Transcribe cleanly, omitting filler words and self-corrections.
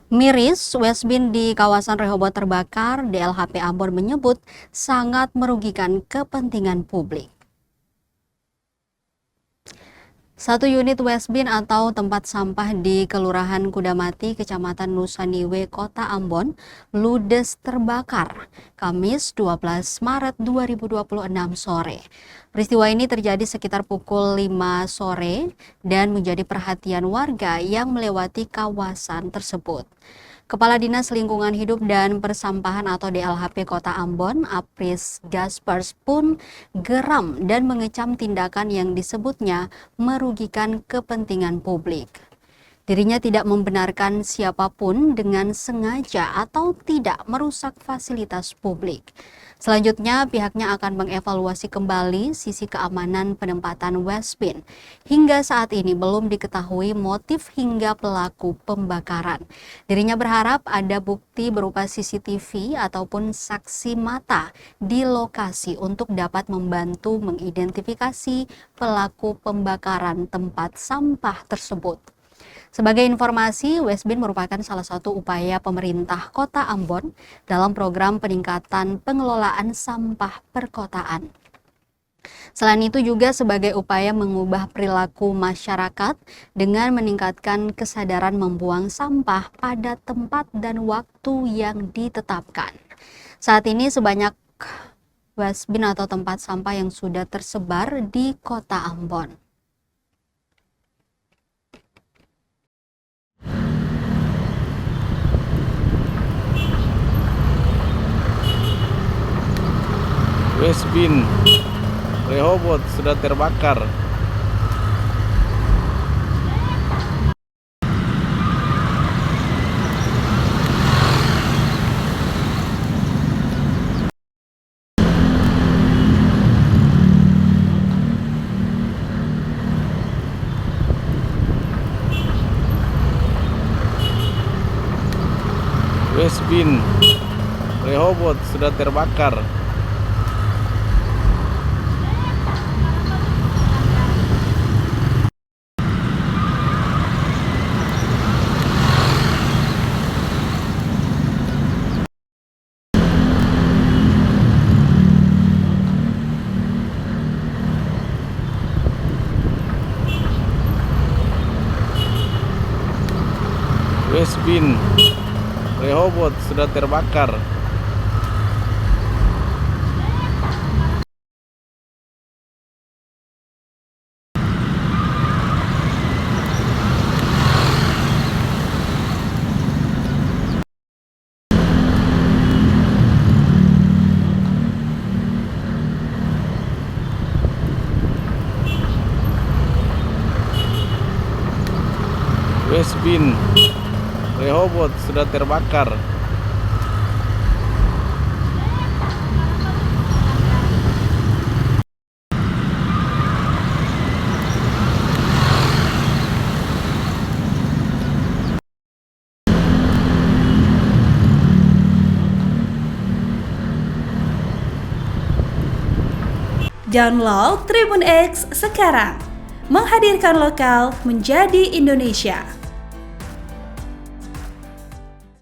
Miris, Westbin di kawasan Rehoboth terbakar, DLHP Ambon menyebut sangat merugikan kepentingan publik. Satu unit Westbin atau tempat sampah di Kelurahan Kudamati, Kecamatan Nusaniwe, Kota Ambon, ludes terbakar Kamis 12 Maret 2026 sore. Peristiwa ini terjadi sekitar pukul 5 sore dan menjadi perhatian warga yang melewati kawasan tersebut. Kepala Dinas Lingkungan Hidup dan Persampahan atau DLHP Kota Ambon, Apris Gaspers pun geram dan mengecam tindakan yang disebutnya merugikan kepentingan publik. Dirinya tidak membenarkan siapapun dengan sengaja atau tidak merusak fasilitas publik. Selanjutnya, pihaknya akan mengevaluasi kembali sisi keamanan penempatan Westbin. Hingga saat ini belum diketahui motif hingga pelaku pembakaran. Dirinya berharap ada bukti berupa CCTV ataupun saksi mata di lokasi untuk dapat membantu mengidentifikasi pelaku pembakaran tempat sampah tersebut. Sebagai informasi, Westbin merupakan salah satu upaya pemerintah Kota Ambon dalam program peningkatan pengelolaan sampah perkotaan. Selain itu juga sebagai upaya mengubah perilaku masyarakat dengan meningkatkan kesadaran membuang sampah pada tempat dan waktu yang ditetapkan. Saat ini sebanyak Westbin atau tempat sampah yang sudah tersebar di Kota Ambon. Westbin Rehoboth sudah terbakar. Westbin Rehoboth sudah terbakar. Westbin Rehoboth sudah terbakar. Westbin Rehoboth sudah terbakar. Download Tribun X sekarang, menghadirkan lokal menjadi Indonesia.